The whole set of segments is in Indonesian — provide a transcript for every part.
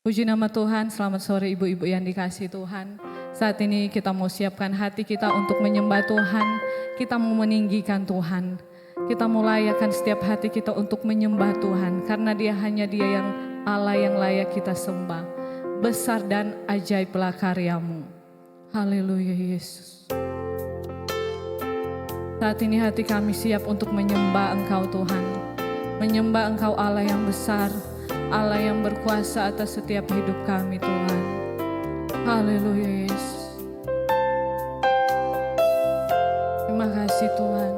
Puji nama Tuhan, selamat sore ibu-ibu yang dikasihi Tuhan. Saat ini kita mau siapkan hati kita untuk menyembah Tuhan. Kita mau meninggikan Tuhan. Kita mau layakkan setiap hati kita untuk menyembah Tuhan. Karena hanya dia yang Allah yang layak kita sembah. Besar dan ajaiblah karyamu. Haleluya Yesus. Saat ini hati kami siap untuk menyembah Engkau Tuhan. Menyembah Engkau Allah yang besar. Allah yang berkuasa atas setiap hidup kami Tuhan. Haleluya Yesus. Terima kasih Tuhan.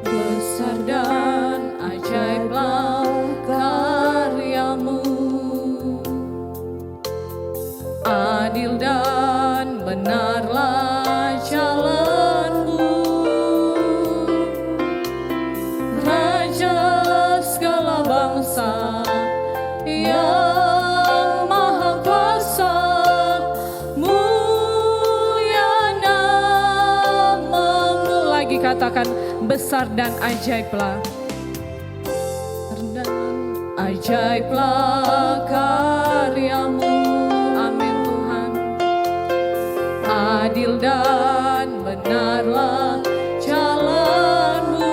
Besar dan ajaiblah karyamu, adil dan benarlah jalanmu, Raja segala bangsa yang maha kuasa, mulia namamu. Lagi katakan, besar dan ajaiblah. Dan ajaiblah karyamu, amin Tuhan. Adil dan benarlah jalanmu,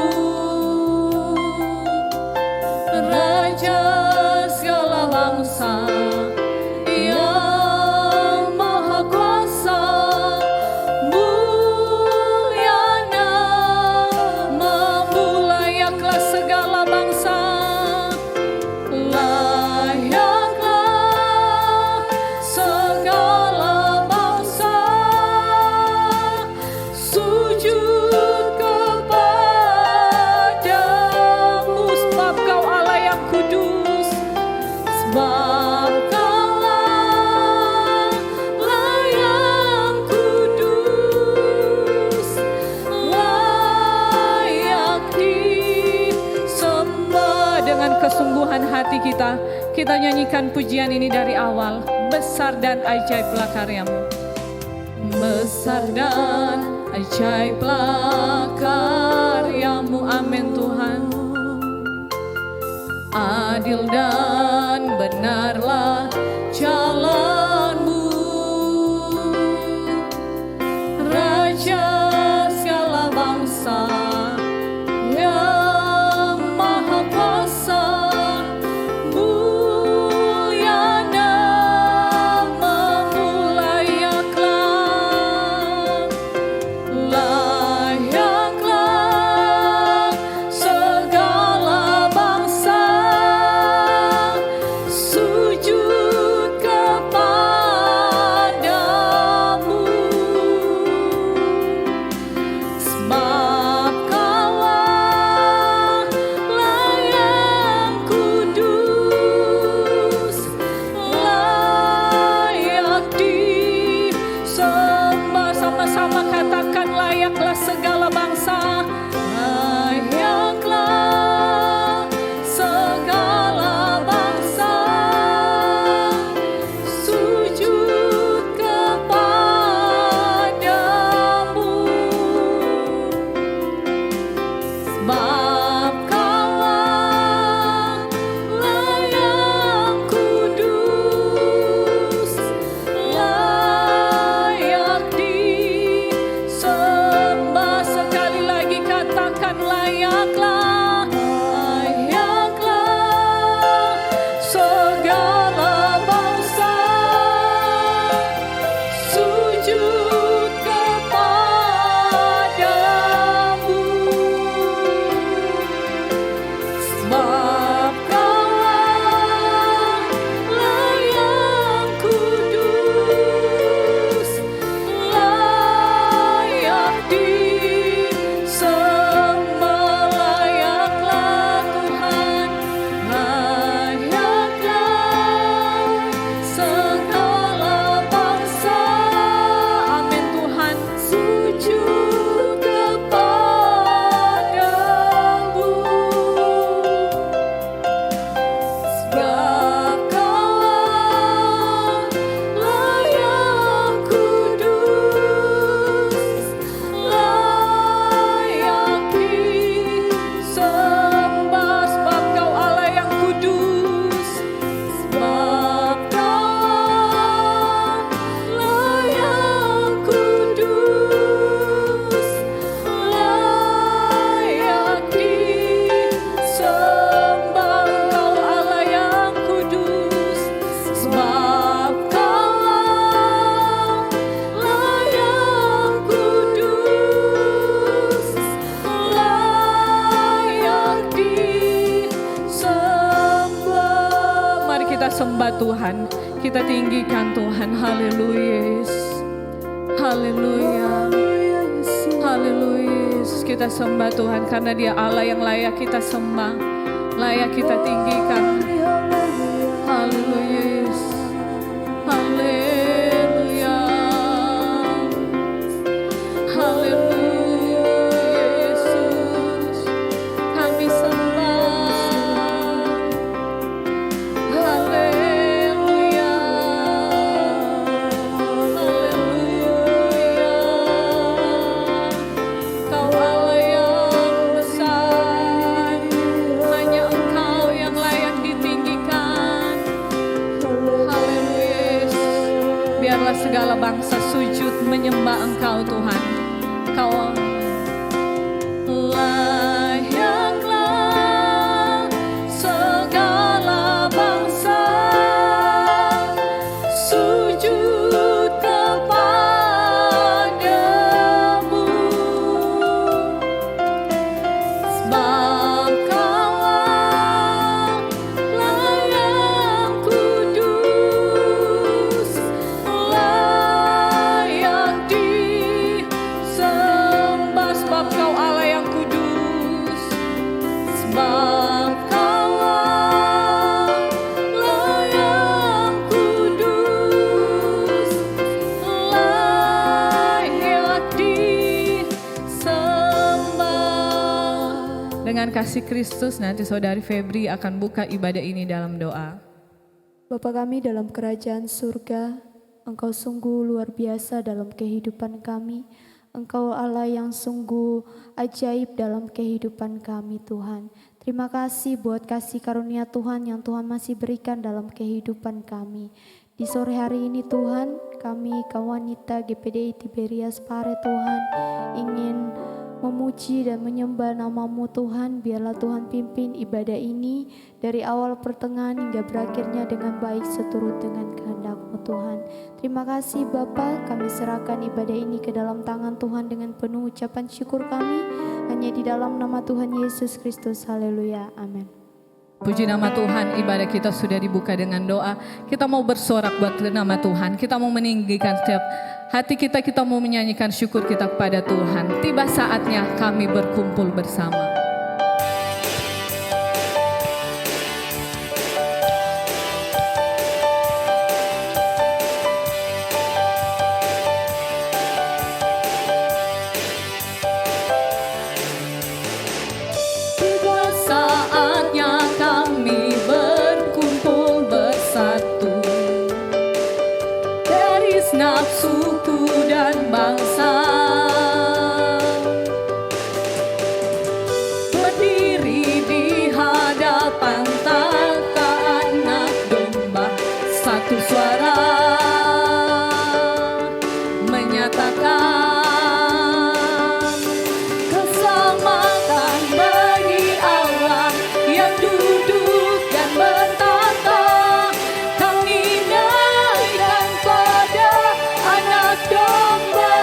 Raja segala bangsa yang maha kuasa, mulia namamu. Layaklah segala bangsa, layaklah segala bangsa sujud kepadamu, sebab Kau Allah yang kudus, sebab Kaulah Allah yang kudus, layak disembah. Dengan kesungguhan hati kita nyanyikan pujian ini dari awal. Besar dan ajaiblah karyamu, besar dan ajaiblah karyamu, amin Tuhan. Adil dan benarlah jalanmu, Raja segala bangsa yang maha kuasa, mulia namamu. Layaklah segala bangsa sujud sembah Tuhan, kita tinggikan Tuhan. Haleluya, haleluya, haleluya. Kita sembah Tuhan karena Dia Allah yang layak kita sembah, layak kita tinggikan. Haleluya, haleluya, haleluya. Yesus, kami sembah. Haleluya, haleluya. Kau Allah yang besar, hanya Engkau yang layak ditinggikan. Haleluya. Biarlah segala bangsa sujud menyembah Engkau Tuhan. Kau layaklah segala bangsa sujud kepadamu, sebab Kaulah yang kudus, layak disembah. Sebab Kau Allah yang kudus, sebab Kaulah yang kudus, layak disembah. Dengan kasih Kristus, nanti Saudari Febri akan buka ibadah ini dalam doa. Bapa kami dalam kerajaan surga, Engkau sungguh luar biasa dalam kehidupan kami. Engkau Allah yang sungguh ajaib dalam kehidupan kami Tuhan. Terima kasih buat kasih karunia Tuhan yang Tuhan masih berikan dalam kehidupan kami. Di sore hari ini Tuhan, kami kaum wanita GPDI Tiberias Pare Tuhan ingin memuji dan menyembah nama-Mu Tuhan. Biarlah Tuhan pimpin ibadah ini dari awal pertengahan hingga berakhirnya dengan baik seturut dengan kehendak-Mu Tuhan. Terima kasih Bapa, kami serahkan ibadah ini ke dalam tangan Tuhan dengan penuh ucapan syukur kami. Hanya di dalam nama Tuhan Yesus Kristus. Haleluya. Amin. Puji nama Tuhan, ibadah kita sudah dibuka dengan doa. Kita mau bersorak buat nama Tuhan. Kita mau meninggikan setiap hati kita, kita mau menyanyikan syukur kita kepada Tuhan. Tiba saatnya kami berkumpul bersama. Tiba saatnya kami berkumpul bersatu dari segenap suku dan bangsa, berdiri di hadapan takhta Anak Domba, satu suara menyatakan keselamatan bagi Allah yang duduk dan bertata. Kami naikkan pada Anak Domba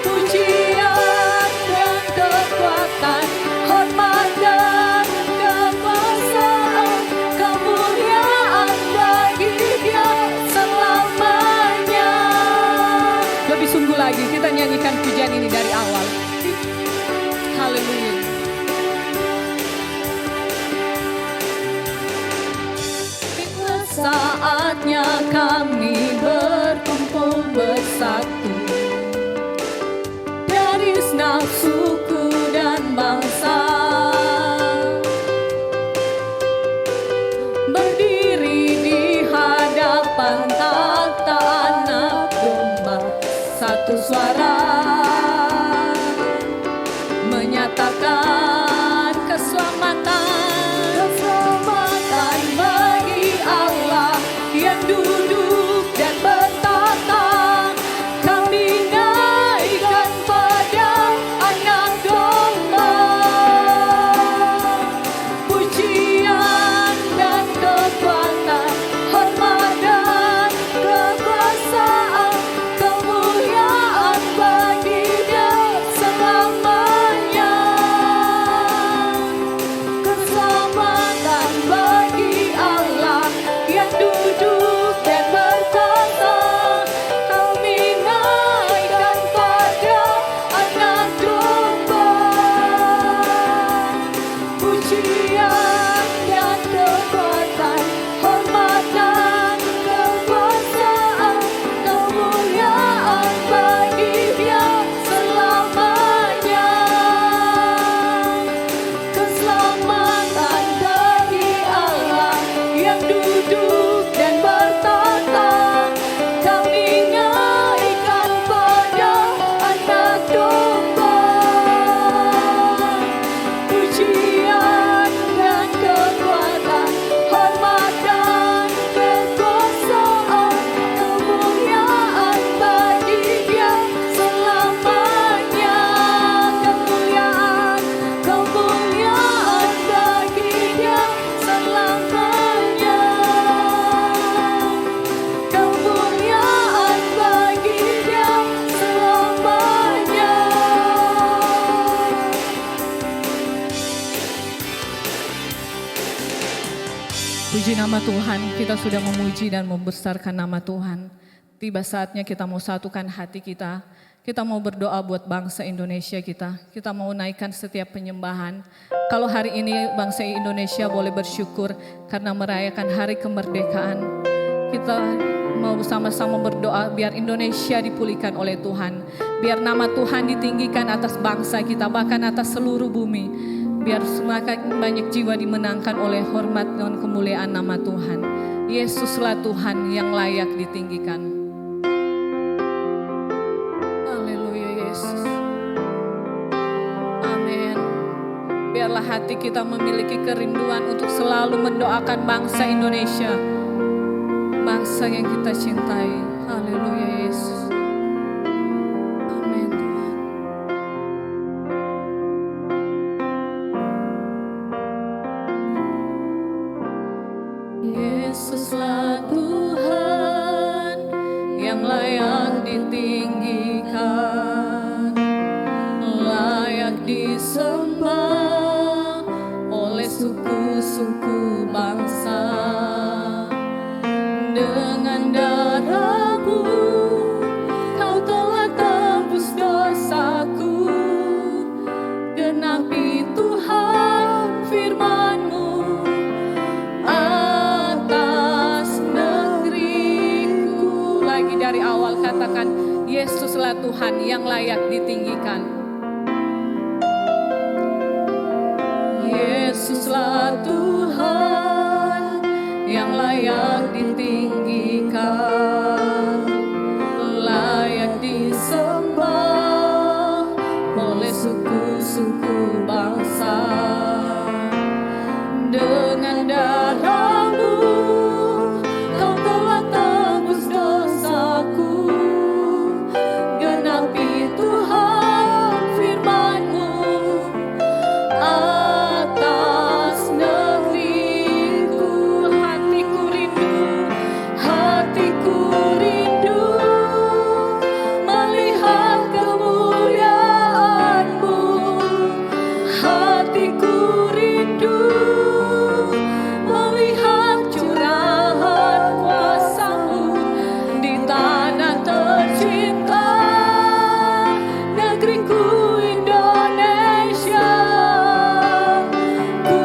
pujian dan kekuatan, hormat dan kekuasaan, kemuliaan bagi Dia selamanya. Lebih sungguh lagi kita nyanyikan pujian ini dari awal. Haleluya. Saatnya kami berkumpul bersatu dari segenap suku dan bangsa, berdiri di hadapan takhta Anak Domba, satu suara menyatakan keselamatan bagi Allah yang duduk dan bertata. Kami naikkan pada Anak Domba pujian dan kekuatan, hormat dan kekuasaan, kemuliaan bagi Dia selamanya. Puji nama Tuhan, kita sudah memuji dan membesarkan nama Tuhan. Tiba saatnya kita mau satukan hati kita. Kita mau berdoa buat bangsa Indonesia kita. Kita mau naikkan setiap penyembahan. Kalau hari ini bangsa Indonesia boleh bersyukur karena merayakan hari kemerdekaan. Kita mau sama-sama berdoa biar Indonesia dipulihkan oleh Tuhan. Biar nama Tuhan ditinggikan atas bangsa kita, bahkan atas seluruh bumi. Biar semakin banyak jiwa dimenangkan oleh hormat dan kemuliaan nama Tuhan. Yesuslah Tuhan yang layak ditinggikan. Biarlah hati kita memiliki kerinduan untuk selalu mendoakan bangsa Indonesia, bangsa yang kita cintai. Haleluya Yesus. Amin Tuhan. Yesuslah Tuhan yang layak ditinggikan, layak disembah suku-suku bangsa. Dengan darah-Mu Kau telah tebus dosaku. Genapi Tuhan firman-Mu atas negeriku. Lagi dari awal katakan, Yesuslah Tuhan yang layak ditinggikan. Yesuslah Tuhan yang layak ditinggikan, layak disembah oleh suku-suku bangsa. Dengan darah-Mu Kau telah tebus dosaku. Genapi Tuhan firman-Mu atas negeriku. Hatiku rindu melihat kemuliaan-Mu. Hatiku rindu melihat curahan kuasa-Mu di tanah tercinta, negeriku Indonesia. Ku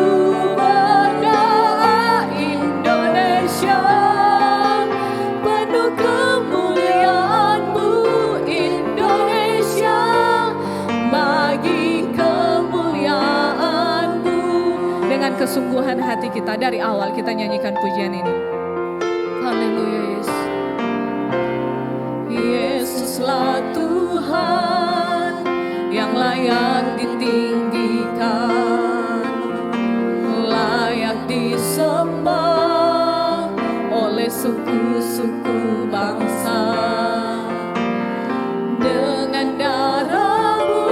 berdoa Indonesia, penuh kemuliaan-Mu Indonesia, bagi kemuliaan-Mu. Dengan kesungguhan hati kita dari awal kita nyanyikan pujian ini. Haleluya Yesus. Yesuslah Tuhan yang layak ditinggikan, layak disembah oleh suku-suku bangsa. Dengan darah-Mu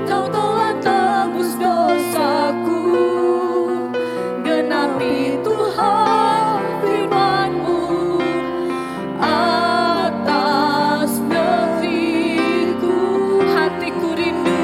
Kau telah tebus dosaku. Genapi Tuhan firman-Mu atas negeriku. Hatiku rindu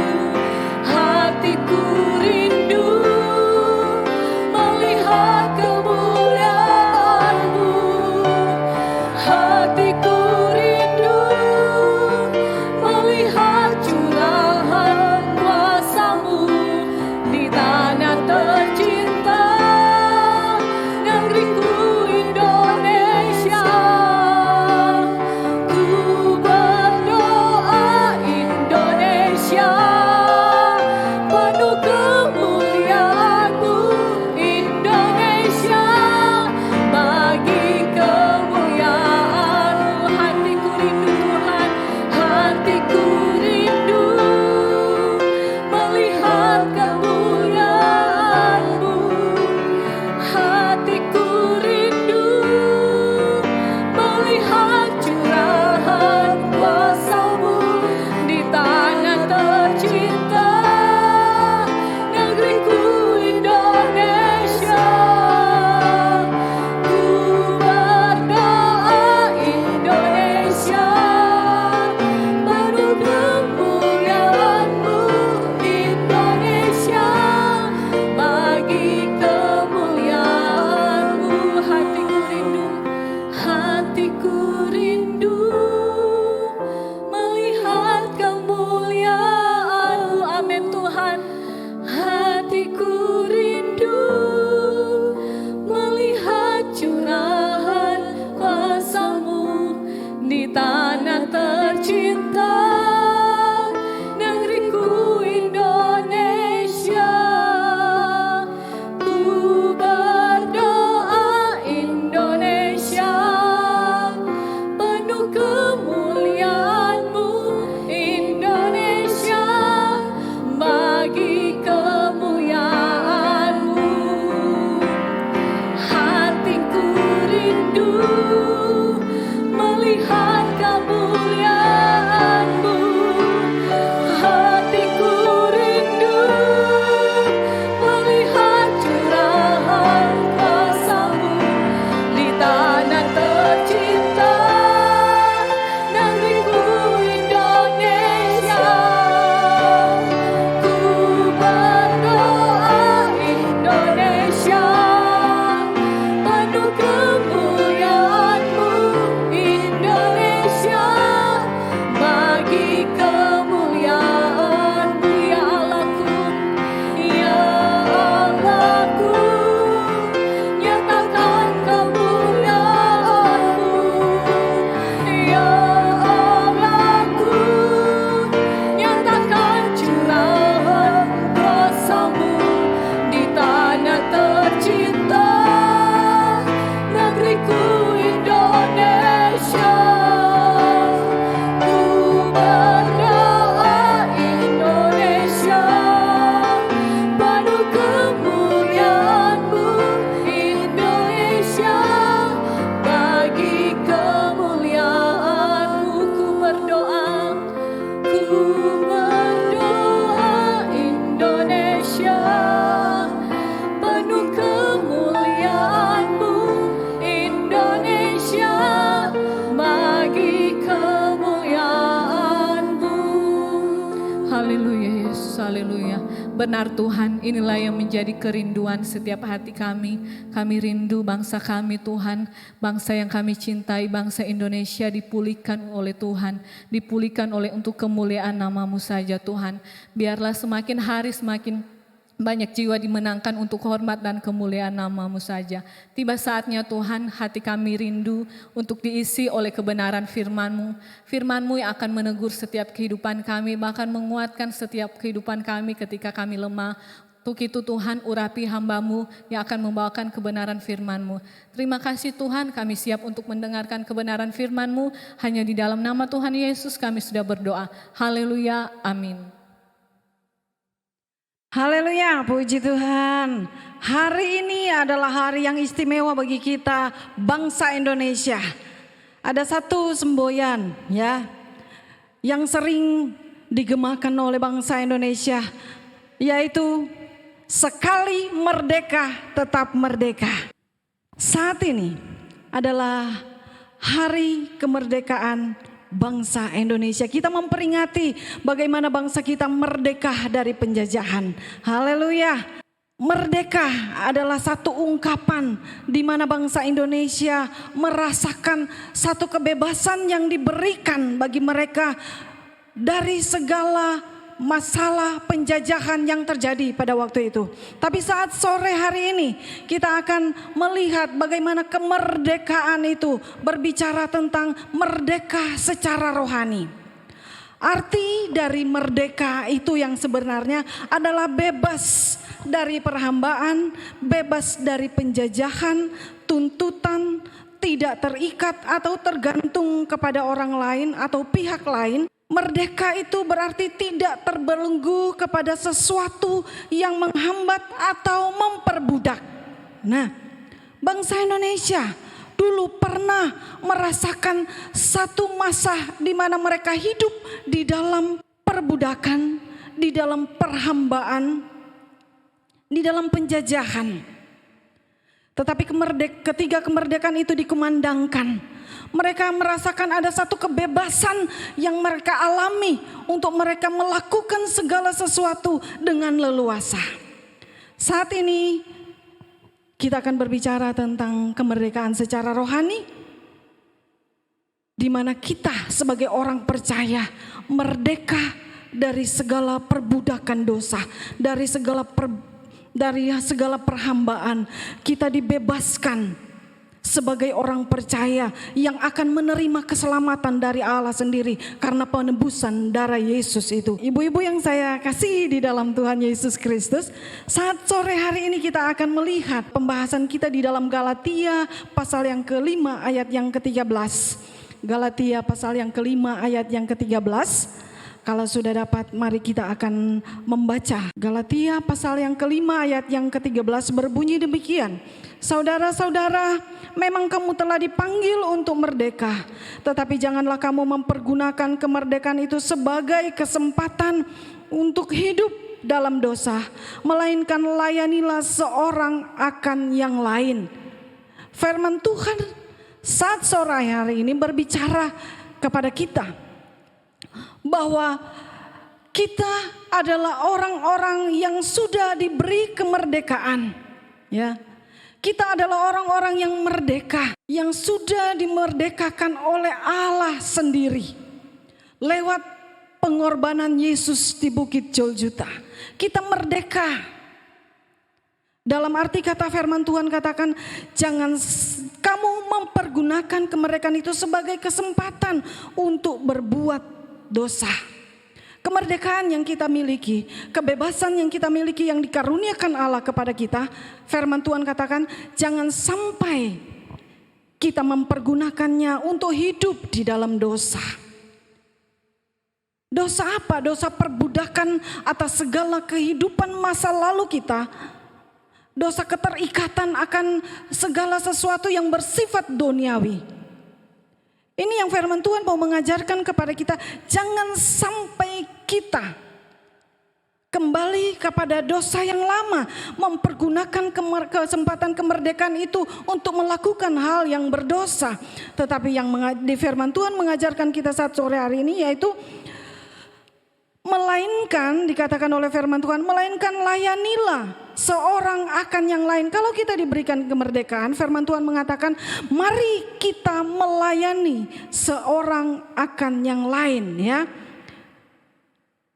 Haleluya. Benar Tuhan, inilah yang menjadi kerinduan setiap hati kami. Kami rindu bangsa kami Tuhan, bangsa yang kami cintai, bangsa Indonesia dipulihkan oleh Tuhan, dipulihkan oleh untuk kemuliaan nama-Mu saja Tuhan. Biarlah semakin hari semakin banyak jiwa dimenangkan untuk hormat dan kemuliaan nama-Mu saja. Tiba saatnya Tuhan, hati kami rindu untuk diisi oleh kebenaran firman-Mu. Firman-Mu yang akan menegur setiap kehidupan kami, bahkan menguatkan setiap kehidupan kami ketika kami lemah. Untuk itu Tuhan, urapi hamba-Mu yang akan membawakan kebenaran firman-Mu. Terima kasih Tuhan, kami siap untuk mendengarkan kebenaran firman-Mu. Hanya di dalam nama Tuhan Yesus kami sudah berdoa. Haleluya, amin. Haleluya, puji Tuhan. Hari ini adalah hari yang istimewa bagi kita bangsa Indonesia. Ada satu semboyan ya yang sering digemakan oleh bangsa Indonesia, yaitu sekali merdeka tetap merdeka. Saat ini adalah hari kemerdekaan bangsa Indonesia. Kita memperingati bagaimana bangsa kita merdeka dari penjajahan. Haleluya. Merdeka adalah satu ungkapan di mana bangsa Indonesia merasakan satu kebebasan yang diberikan bagi mereka dari segala masalah penjajahan yang terjadi pada waktu itu. Tapi saat sore hari ini kita akan melihat bagaimana kemerdekaan itu berbicara tentang merdeka secara rohani. Arti dari merdeka itu yang sebenarnya adalah bebas dari perhambaan, bebas dari penjajahan, tuntutan, tidak terikat atau tergantung kepada orang lain atau pihak lain. Merdeka itu berarti tidak terbelenggu kepada sesuatu yang menghambat atau memperbudak. Nah, bangsa Indonesia dulu pernah merasakan satu masa di mana mereka hidup di dalam perbudakan, di dalam perhambaan, di dalam penjajahan. Tetapi ketika kemerdekaan itu dikumandangkan, mereka merasakan ada satu kebebasan yang mereka alami untuk mereka melakukan segala sesuatu dengan leluasa. Saat ini kita akan berbicara tentang kemerdekaan secara rohani, di mana kita sebagai orang percaya merdeka dari segala perbudakan dosa, dari segala perhambaan. Kita dibebaskan sebagai orang percaya yang akan menerima keselamatan dari Allah sendiri karena penebusan darah Yesus itu. Ibu-ibu yang saya kasih di dalam Tuhan Yesus Kristus, saat sore hari ini kita akan melihat pembahasan kita di dalam Galatia pasal yang ke-5 ayat yang ke-13. Galatia pasal yang ke-5 ayat yang ke-13. Kalau sudah dapat, mari kita akan membaca. Galatia pasal yang ke-5 ayat yang ke-13 berbunyi demikian. Saudara-saudara, memang kamu telah dipanggil untuk merdeka, tetapi janganlah kamu mempergunakan kemerdekaan itu sebagai kesempatan untuk hidup dalam dosa, melainkan layanilah seorang akan yang lain. Firman Tuhan saat sore hari ini berbicara kepada kita bahwa kita adalah orang-orang yang sudah diberi kemerdekaan, ya. Kita adalah orang-orang yang merdeka, yang sudah dimerdekakan oleh Allah sendiri lewat pengorbanan Yesus di Bukit Golgota. Kita merdeka. Dalam arti kata firman Tuhan katakan, jangan kamu mempergunakan kemerdekaan itu sebagai kesempatan untuk berbuat dosa. Kemerdekaan yang kita miliki, kebebasan yang kita miliki yang dikaruniakan Allah kepada kita, firman Tuhan katakan jangan sampai kita mempergunakannya untuk hidup di dalam dosa. Dosa apa? Dosa perbudakan atas segala kehidupan masa lalu kita. Dosa keterikatan akan segala sesuatu yang bersifat duniawi. Ini yang firman Tuhan mau mengajarkan kepada kita, jangan sampai kita kembali kepada dosa yang lama, mempergunakan kesempatan kemerdekaan itu untuk melakukan hal yang berdosa. Tetapi yang di firman Tuhan mengajarkan kita saat sore hari ini yaitu Melainkan dikatakan oleh firman Tuhan, melainkan layanilah seorang akan yang lain. Kalau kita diberikan kemerdekaan, firman Tuhan mengatakan mari kita melayani seorang akan yang lain, ya.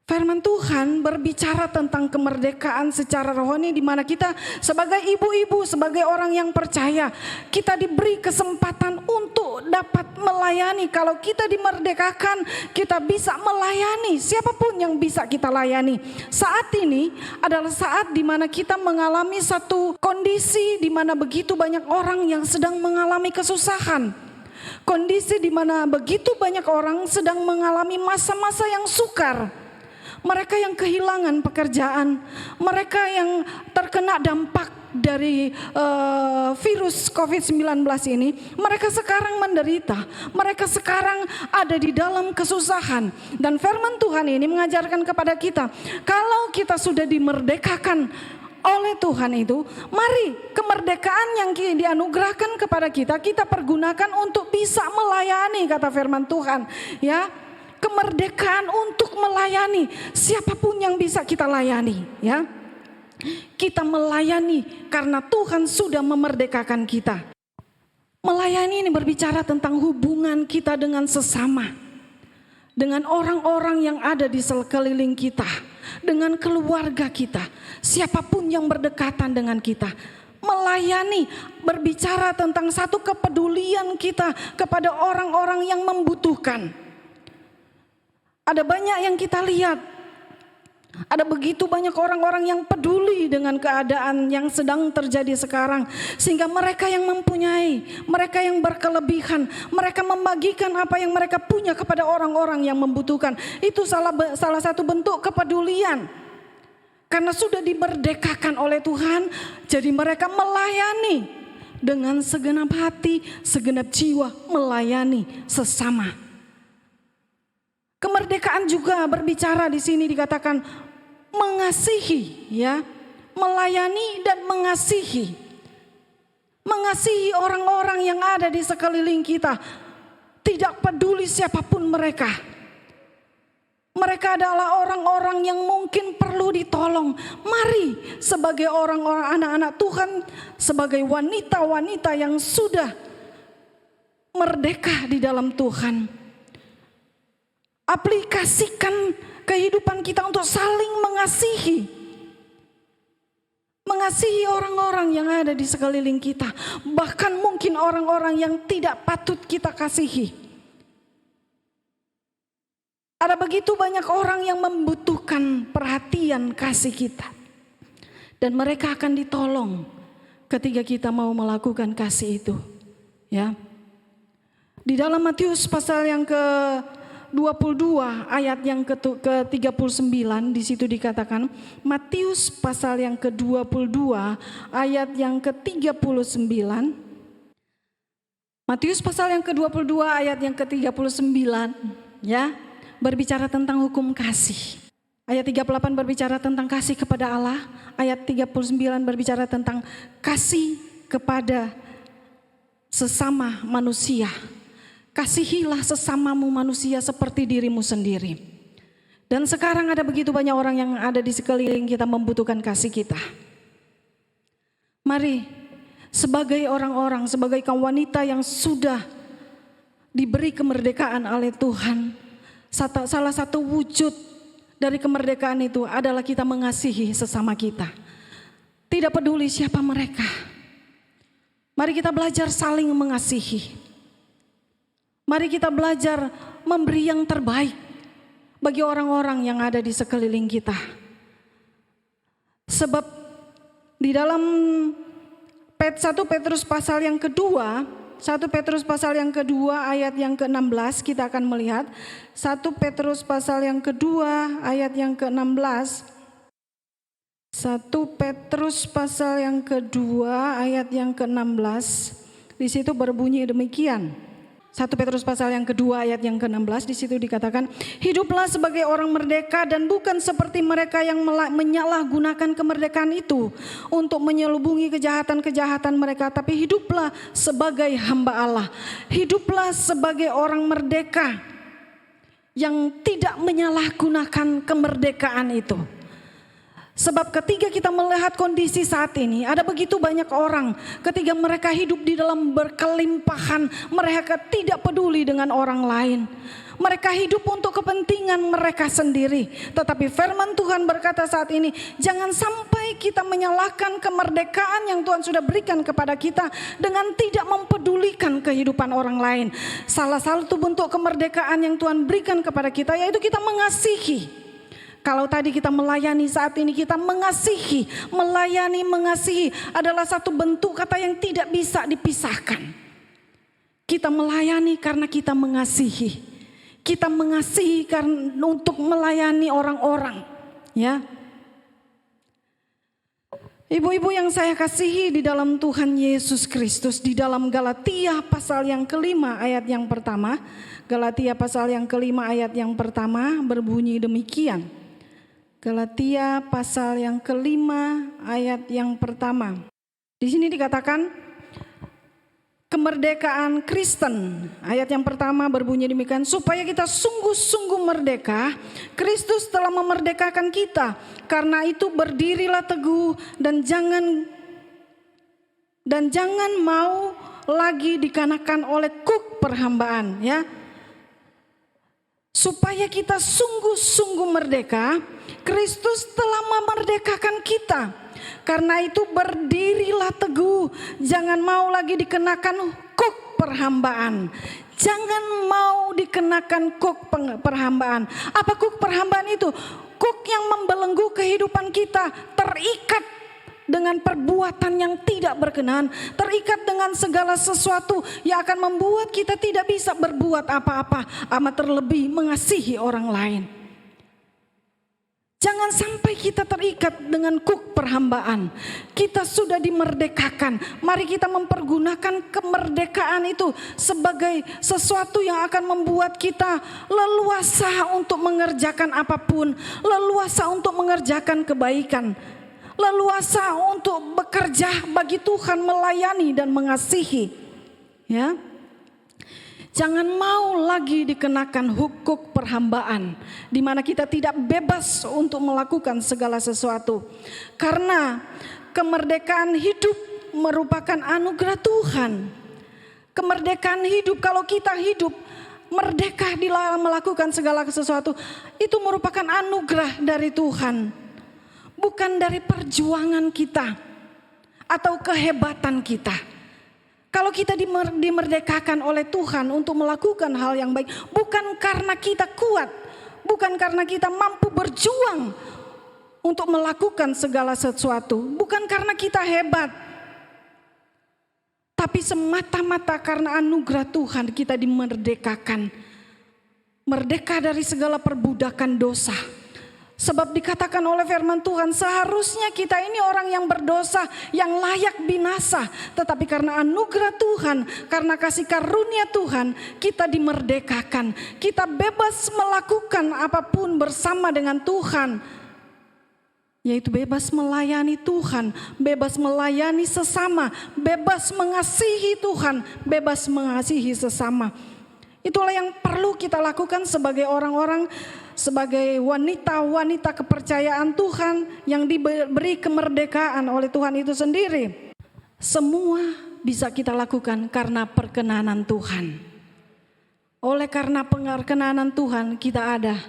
Firman Tuhan berbicara tentang kemerdekaan secara rohani, di mana kita sebagai ibu-ibu, sebagai orang yang percaya, kita diberi kesempatan untuk dapat melayani. Kalau kita dimerdekakan, kita bisa melayani siapapun yang bisa kita layani. Saat ini adalah saat di mana kita mengalami satu kondisi di mana begitu banyak orang yang sedang mengalami kesusahan. Kondisi di mana begitu banyak orang sedang mengalami masa-masa yang sukar. Mereka yang kehilangan pekerjaan, mereka yang terkena dampak dari virus COVID-19 ini, mereka sekarang menderita, mereka sekarang ada di dalam kesusahan. Dan firman Tuhan ini mengajarkan kepada kita, kalau kita sudah dimerdekakan oleh Tuhan itu, mari kemerdekaan yang dianugerahkan kepada kita, kita pergunakan untuk bisa melayani, kata firman Tuhan, ya. Kemerdekaan untuk melayani siapapun yang bisa kita layani, ya. Kita melayani karena Tuhan sudah memerdekakan kita. Melayani ini berbicara tentang hubungan kita dengan sesama, dengan orang-orang yang ada di sekeliling kita, dengan keluarga kita, siapapun yang berdekatan dengan kita. Melayani berbicara tentang satu kepedulian kita kepada orang-orang yang membutuhkan. Ada banyak yang kita lihat, ada begitu banyak orang-orang yang peduli dengan keadaan yang sedang terjadi sekarang, sehingga mereka yang mempunyai, mereka yang berkelebihan, mereka membagikan apa yang mereka punya kepada orang-orang yang membutuhkan. Itu salah satu bentuk kepedulian. Karena sudah dimerdekakan oleh Tuhan, jadi mereka melayani dengan segenap hati, segenap jiwa, melayani sesama. Kemerdekaan juga berbicara di sini dikatakan mengasihi, ya, melayani dan mengasihi. Mengasihi orang-orang yang ada di sekeliling kita, tidak peduli siapapun mereka. Mereka adalah orang-orang yang mungkin perlu ditolong. Mari sebagai orang-orang anak-anak Tuhan, sebagai wanita-wanita yang sudah merdeka di dalam Tuhan, aplikasikan kehidupan kita untuk saling mengasihi. Mengasihi orang-orang yang ada di sekeliling kita. Bahkan mungkin orang-orang yang tidak patut kita kasihi. Ada begitu banyak orang yang membutuhkan perhatian kasih kita. Dan mereka akan ditolong ketika kita mau melakukan kasih itu. Ya. Di dalam Matius pasal yang ke-22 ayat yang ke-39 di situ dikatakan, Matius pasal yang ke-22 ayat yang ke-39. Matius pasal yang ke-22 ayat yang ke-39, ya, berbicara tentang hukum kasih. Ayat 38 berbicara tentang kasih kepada Allah, ayat 39 berbicara tentang kasih kepada sesama manusia. Kasihilah sesamamu manusia seperti dirimu sendiri. Dan sekarang ada begitu banyak orang yang ada di sekeliling kita membutuhkan kasih kita. Mari sebagai orang-orang, sebagai kaum wanita yang sudah diberi kemerdekaan oleh Tuhan, salah satu wujud dari kemerdekaan itu adalah kita mengasihi sesama kita. Tidak peduli siapa mereka. Mari kita belajar saling mengasihi. Mari kita belajar memberi yang terbaik bagi orang-orang yang ada di sekeliling kita. Sebab di dalam 1 Petrus pasal yang kedua, 1 Petrus pasal yang kedua ayat yang ke-16 kita akan melihat. 1 Petrus pasal yang kedua ayat yang ke-16. 1 Petrus pasal yang kedua ayat yang ke-16. Di situ berbunyi demikian. 1 Petrus pasal yang kedua ayat yang ke-16 di situ dikatakan, hiduplah sebagai orang merdeka dan bukan seperti mereka yang menyalahgunakan kemerdekaan itu untuk menyelubungi kejahatan-kejahatan mereka, tapi hiduplah sebagai hamba Allah. Hiduplah sebagai orang merdeka yang tidak menyalahgunakan kemerdekaan itu. Sebab ketika kita melihat kondisi saat ini, ada begitu banyak orang ketika mereka hidup di dalam berkelimpahan, mereka tidak peduli dengan orang lain. Mereka hidup untuk kepentingan mereka sendiri. Tetapi firman Tuhan berkata saat ini, jangan sampai kita menyalahkan kemerdekaan yang Tuhan sudah berikan kepada kita dengan tidak mempedulikan kehidupan orang lain. Salah satu bentuk kemerdekaan yang Tuhan berikan kepada kita yaitu kita mengasihi. Kalau tadi kita melayani, saat ini kita mengasihi. Melayani, mengasihi adalah satu bentuk kata yang tidak bisa dipisahkan. Kita melayani karena kita mengasihi. Kita mengasihi karena untuk melayani orang-orang, ya. Ibu-ibu yang saya kasihi di dalam Tuhan Yesus Kristus, di dalam Galatia pasal yang kelima ayat yang pertama. Galatia pasal yang kelima ayat yang pertama berbunyi demikian. Galatia pasal yang kelima ayat yang pertama. Di sini dikatakan kemerdekaan Kristen. Ayat yang pertama berbunyi demikian, supaya kita sungguh-sungguh merdeka, Kristus telah memerdekakan kita. Karena itu berdirilah teguh dan jangan mau lagi dikenakan oleh kuk perhambaan, ya. Supaya kita sungguh-sungguh merdeka, Kristus telah memerdekakan kita. Karena itu berdirilah teguh, jangan mau lagi dikenakan kuk perhambaan. Jangan mau dikenakan kuk perhambaan. Apa kuk perhambaan itu? Kuk yang membelenggu kehidupan kita, terikat dengan perbuatan yang tidak berkenan, terikat dengan segala sesuatu yang akan membuat kita tidak bisa berbuat apa-apa, amat terlebih mengasihi orang lain. Jangan sampai kita terikat dengan kuk perhambaan. Kita sudah dimerdekakan. Mari kita mempergunakan kemerdekaan itu sebagai sesuatu yang akan membuat kita leluasa untuk mengerjakan apapun, leluasa untuk mengerjakan kebaikan, leluasa untuk bekerja bagi Tuhan, melayani dan mengasihi, ya. Jangan mau lagi dikenakan hukum perhambaan, di mana kita tidak bebas untuk melakukan segala sesuatu. Karena kemerdekaan hidup merupakan anugerah Tuhan. Kemerdekaan hidup, kalau kita hidup merdeka di dalam melakukan segala sesuatu, itu merupakan anugerah dari Tuhan. Bukan dari perjuangan kita atau kehebatan kita. Kalau kita dimerdekakan oleh Tuhan untuk melakukan hal yang baik, bukan karena kita kuat, bukan karena kita mampu berjuang untuk melakukan segala sesuatu, bukan karena kita hebat, tapi semata-mata karena anugerah Tuhan kita dimerdekakan. Merdeka dari segala perbudakan dosa. Sebab dikatakan oleh firman Tuhan, seharusnya kita ini orang yang berdosa, yang layak binasa. Tetapi karena anugerah Tuhan, karena kasih karunia Tuhan, kita dimerdekakan. Kita bebas melakukan apapun bersama dengan Tuhan. Yaitu bebas melayani Tuhan, bebas melayani sesama, bebas mengasihi Tuhan, bebas mengasihi sesama. Itulah yang perlu kita lakukan sebagai orang-orang, sebagai wanita-wanita kepercayaan Tuhan yang diberi kemerdekaan oleh Tuhan itu sendiri. Semua bisa kita lakukan karena perkenanan Tuhan. Oleh karena perkenanan Tuhan kita ada.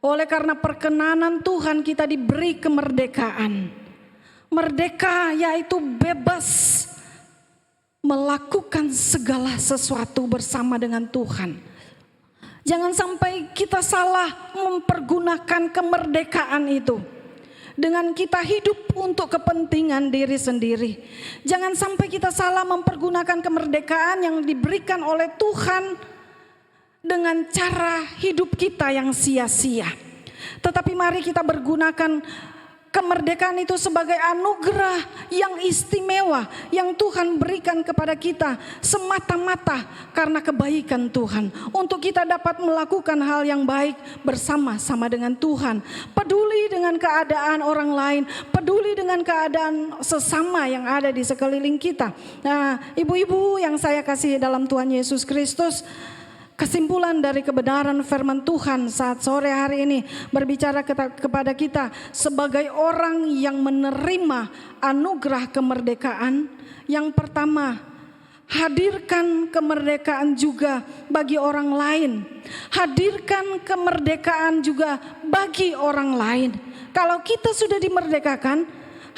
Oleh karena perkenanan Tuhan kita diberi kemerdekaan. Merdeka yaitu bebas melakukan segala sesuatu bersama dengan Tuhan. Jangan sampai kita salah mempergunakan kemerdekaan itu dengan kita hidup untuk kepentingan diri sendiri. Jangan sampai kita salah mempergunakan kemerdekaan yang diberikan oleh Tuhan dengan cara hidup kita yang sia-sia. Tetapi mari kita bergunakan kemerdekaan itu sebagai anugerah yang istimewa yang Tuhan berikan kepada kita semata-mata karena kebaikan Tuhan. Untuk kita dapat melakukan hal yang baik bersama-sama dengan Tuhan. Peduli dengan keadaan orang lain, peduli dengan keadaan sesama yang ada di sekeliling kita. Nah, ibu-ibu yang saya kasih dalam Tuhan Yesus Kristus, Kesimpulan dari kebenaran firman Tuhan saat sore hari ini berbicara kepada kita sebagai orang yang menerima anugerah kemerdekaan. Yang pertama, hadirkan kemerdekaan juga bagi orang lain. Hadirkan kemerdekaan juga bagi orang lain. Kalau kita sudah dimerdekakan,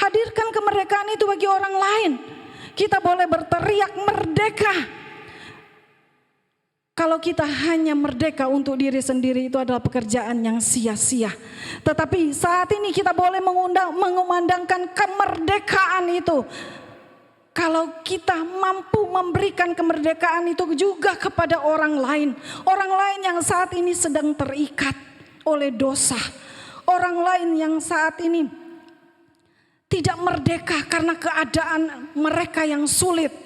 hadirkan kemerdekaan itu bagi orang lain. Kita boleh berteriak merdeka. Kalau kita hanya merdeka untuk diri sendiri, itu adalah pekerjaan yang sia-sia. Tetapi saat ini kita boleh mengumandangkan kemerdekaan itu. Kalau kita mampu memberikan kemerdekaan itu juga kepada orang lain. Orang lain yang saat ini sedang terikat oleh dosa. Orang lain yang saat ini tidak merdeka karena keadaan mereka yang sulit.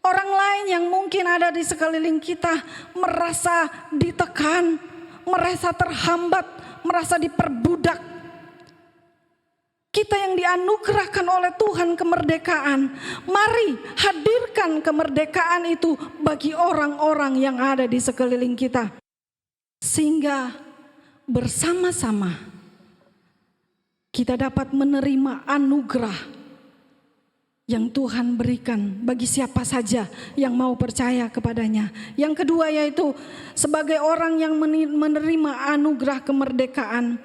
Orang lain yang mungkin ada di sekeliling kita merasa ditekan, merasa terhambat, merasa diperbudak. Kita yang dianugerahkan oleh Tuhan kemerdekaan, mari hadirkan kemerdekaan itu bagi orang-orang yang ada di sekeliling kita. Sehingga bersama-sama kita dapat menerima anugerah yang Tuhan berikan bagi siapa saja yang mau percaya kepadanya. Yang kedua yaitu sebagai orang yang menerima anugerah kemerdekaan,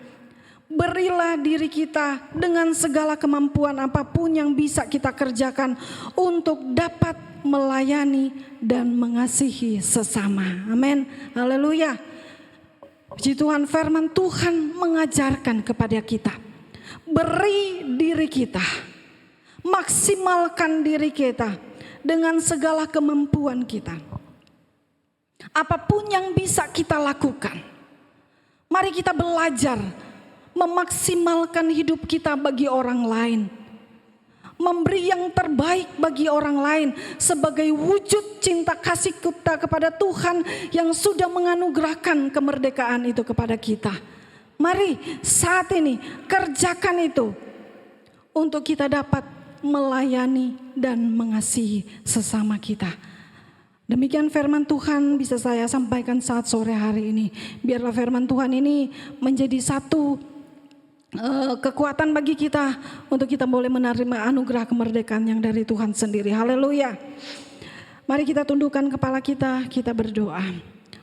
berilah diri kita dengan segala kemampuan apapun yang bisa kita kerjakan untuk dapat melayani dan mengasihi sesama. Amin. Haleluya. Puji Tuhan, firman Tuhan mengajarkan kepada kita, beri diri kita, maksimalkan diri kita dengan segala kemampuan kita. Apapun yang bisa kita lakukan, mari kita belajar memaksimalkan hidup kita bagi orang lain. Memberi yang terbaik bagi orang lain sebagai wujud cinta kasih kita kepada Tuhan yang sudah menganugerahkan kemerdekaan itu kepada kita. Mari saat ini kerjakan itu untuk kita dapat melayani dan mengasihi sesama kita. Demikian firman Tuhan bisa saya sampaikan saat sore hari ini. Biarlah firman Tuhan ini menjadi satu kekuatan bagi kita untuk kita boleh menerima anugerah kemerdekaan yang dari Tuhan sendiri. Haleluya. Mari kita tundukkan kepala kita berdoa.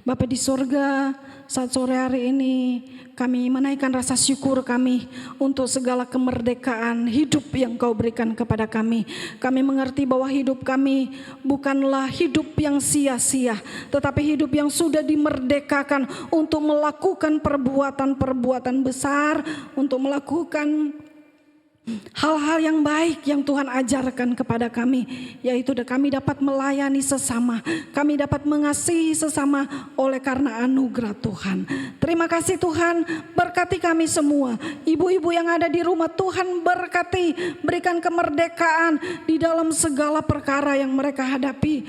Bapa di sorga, saat sore hari ini kami menaikkan rasa syukur kami untuk segala kemerdekaan hidup yang Kau berikan kepada kami. Kami mengerti bahwa hidup kami bukanlah hidup yang sia-sia, tetapi hidup yang sudah dimerdekakan untuk melakukan perbuatan-perbuatan besar, untuk melakukan hal-hal yang baik yang Tuhan ajarkan kepada kami, yaitu kami dapat melayani sesama, kami dapat mengasihi sesama oleh karena anugerah Tuhan. Terima kasih Tuhan, berkati kami semua. Ibu-ibu yang ada di rumah, Tuhan berkati, berikan kemerdekaan di dalam segala perkara yang mereka hadapi.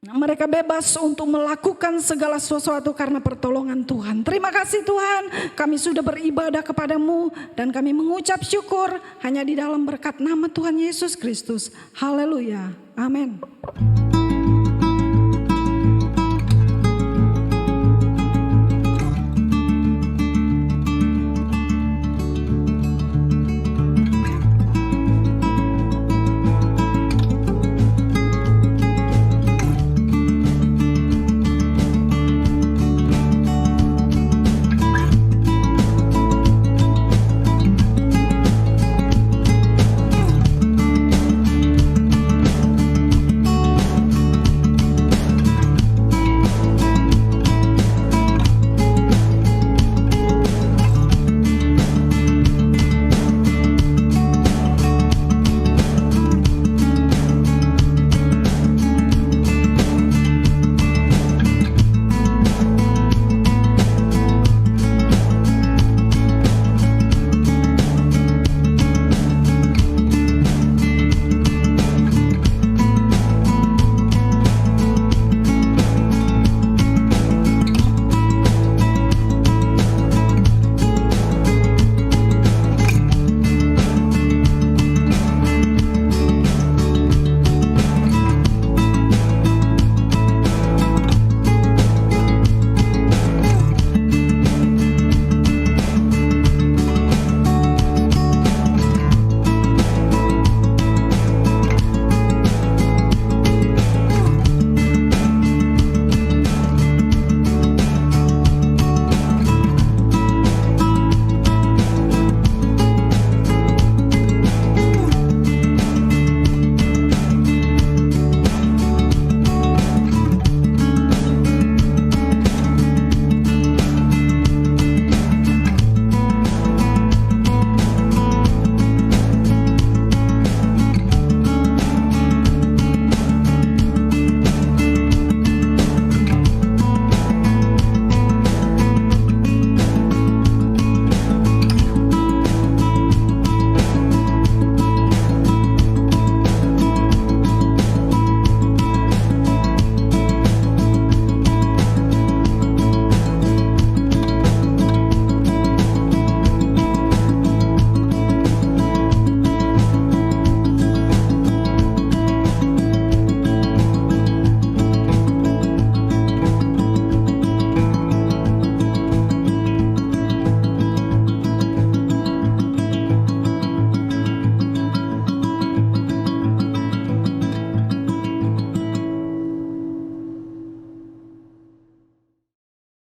Mereka bebas untuk melakukan segala sesuatu karena pertolongan Tuhan. Terima kasih Tuhan, kami sudah beribadah kepadamu dan kami mengucap syukur hanya di dalam berkat nama Tuhan Yesus Kristus. Haleluya, amin.